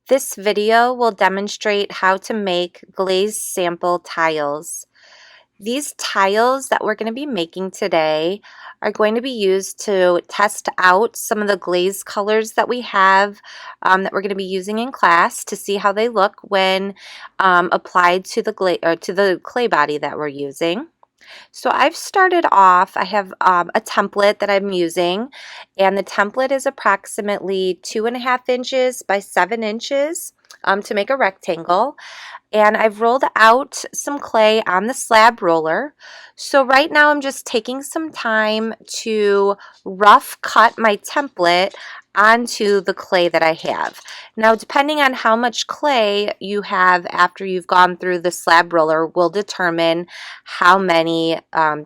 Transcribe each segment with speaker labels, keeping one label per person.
Speaker 1: This video will demonstrate how to make glaze sample tiles. These tiles that we're going to be making today are going to be used to test out some of the glaze colors that we have that we're going to be using in class to see how they look when applied to the clay body that we're using. So I've started off, I have a template that I'm using, and the template is approximately 2.5 inches by 7 inches to make a rectangle. And I've rolled out some clay on the slab roller. So right now I'm just taking some time to rough cut my template onto the clay that I have. Now, depending on how much clay you have after you've gone through the slab roller will determine how many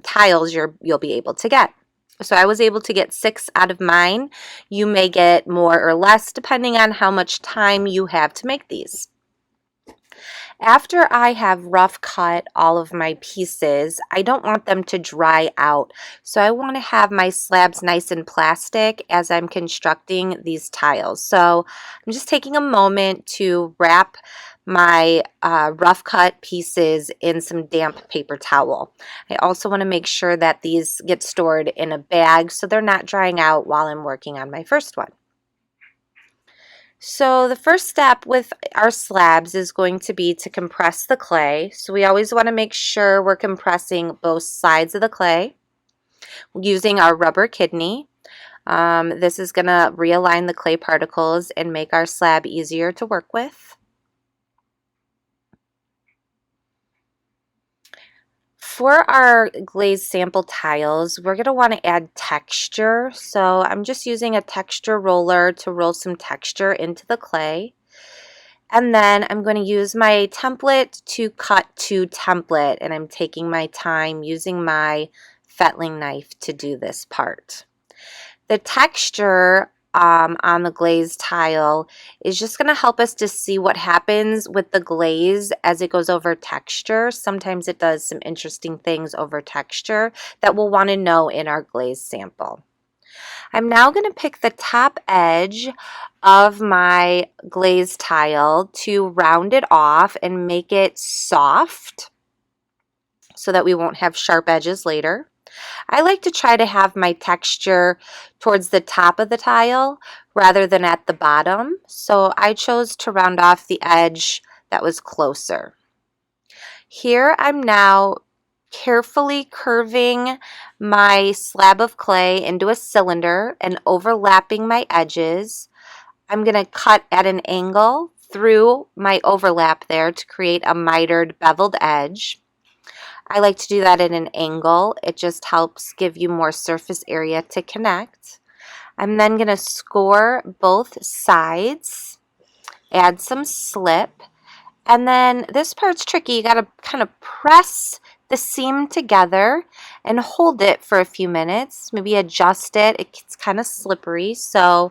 Speaker 1: tiles you'll be able to get. So I was able to get 6 out of mine. You may get more or less depending on how much time you have to make these. After I have rough cut all of my pieces, I don't want them to dry out. So I want to have my slabs nice and plastic as I'm constructing these tiles. So I'm just taking a moment to wrap my rough cut pieces in some damp paper towel. I also want to make sure that these get stored in a bag so they're not drying out while I'm working on my first one. So the first step with our slabs is going to be to compress the clay. So we always want to make sure we're compressing both sides of the clay using our rubber kidney. This is going to realign the clay particles and make our slab easier to work with. For our glaze sample tiles, we're going to want to add texture. So I'm just using a texture roller to roll some texture into the clay. And then I'm going to use my template to cut to template. And I'm taking my time using my fettling knife to do this part. The texture on the glaze tile is just going to help us to see what happens with the glaze as it goes over texture. Sometimes it does some interesting things over texture that we'll want to know in our glaze sample. I'm now going to pick the top edge of my glaze tile to round it off and make it soft so that we won't have sharp edges later. I like to try to have my texture towards the top of the tile rather than at the bottom, so I chose to round off the edge that was closer. Here I'm now carefully curving my slab of clay into a cylinder and overlapping my edges. I'm going to cut at an angle through my overlap there to create a mitered beveled edge. I like to do that at an angle. It just helps give you more surface area to connect. I'm then going to score both sides, add some slip, and then this part's tricky. You got to kind of press the seam together and hold it for a few minutes. Maybe adjust it. It's kind of slippery, so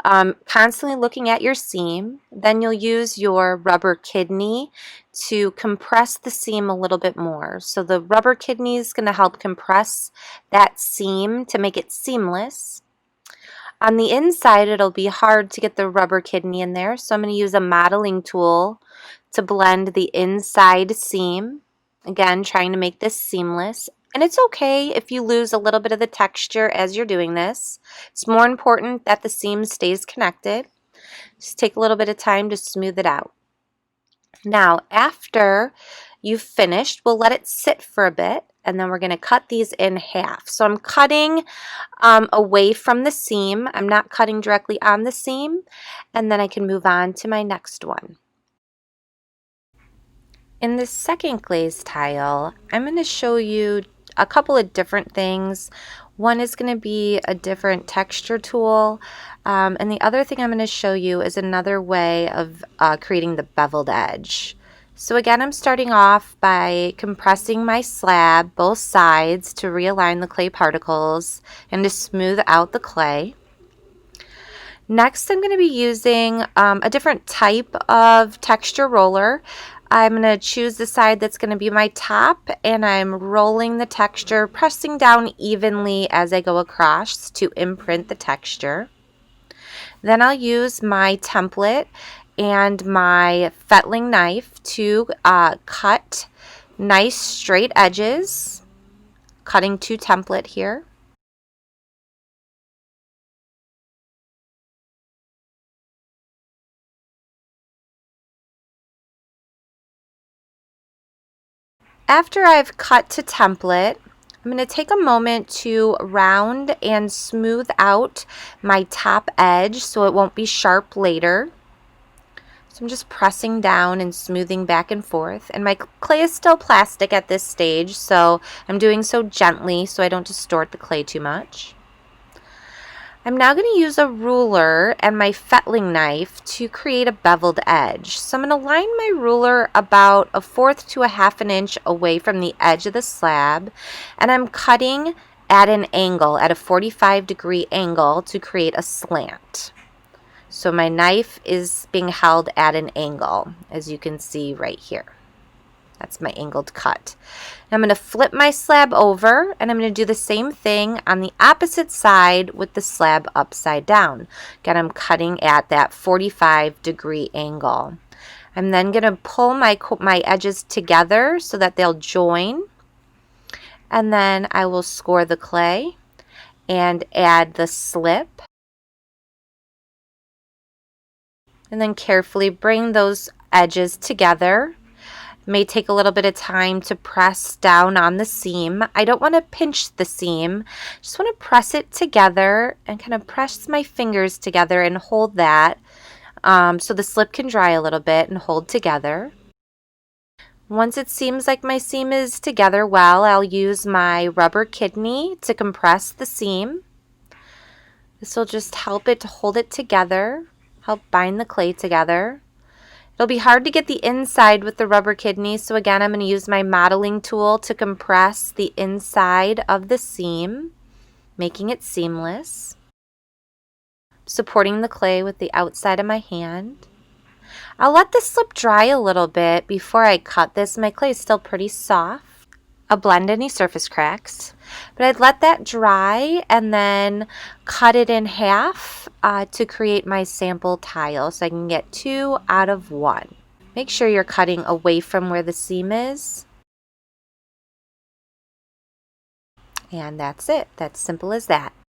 Speaker 1: constantly looking at your seam. Then you'll use your rubber kidney to compress the seam a little bit more. So the rubber kidney is going to help compress that seam to make it seamless. On the inside, it'll be hard to get the rubber kidney in there, so I'm going to use a modeling tool to blend the inside seam. Again, trying to make this seamless. And it's okay if you lose a little bit of the texture as you're doing this. It's more important that the seam stays connected. Just take a little bit of time to smooth it out. Now, after you've finished, we'll let it sit for a bit, and then we're going to cut these in half. So I'm cutting away from the seam. I'm not cutting directly on the seam, and then I can move on to my next one. In this second glaze tile, I'm going to show you a couple of different things. One is going to be a different texture tool, and the other thing I'm going to show you is another way of creating the beveled edge. So again, I'm starting off by compressing my slab, both sides, to realign the clay particles and to smooth out the clay. Next, I'm going to be using a different type of texture roller. I'm going to choose the side that's going to be my top, and I'm rolling the texture, pressing down evenly as I go across to imprint the texture. Then I'll use my template and my fettling knife to cut nice straight edges, cutting to template here. After I've cut to template, I'm going to take a moment to round and smooth out my top edge so it won't be sharp later. So I'm just pressing down and smoothing back and forth. And my clay is still plastic at this stage, so I'm doing so gently so I don't distort the clay too much. I'm now going to use a ruler and my fettling knife to create a beveled edge. So I'm going to line my ruler about 1/4 to 1/2 inch away from the edge of the slab, and I'm cutting at an angle, at a 45-degree angle to create a slant. So my knife is being held at an angle, as you can see right here. That's my angled cut. Now I'm going to flip my slab over, and I'm going to do the same thing on the opposite side with the slab upside down. Again, I'm cutting at that 45-degree angle. I'm then going to pull my edges together so that they'll join, and then I will score the clay and add the slip. And then carefully bring those edges together. It may take a little bit of time to press down on the seam. I don't want to pinch the seam. Just want to press it together and kind of press my fingers together and hold that so the slip can dry a little bit and hold together. Once it seems like my seam is together well, I'll use my rubber kidney to compress the seam. This will just help it to hold it together, help bind the clay together. It'll be hard to get the inside with the rubber kidney, so again, I'm going to use my modeling tool to compress the inside of the seam, making it seamless. Supporting the clay with the outside of my hand. I'll let this slip dry a little bit before I cut this. My clay is still pretty soft. I'll blend any surface cracks, but I'd let that dry and then cut it in half to create my sample tile so I can get 2 out of 1. Make sure you're cutting away from where the seam is. And that's it. That's simple as that.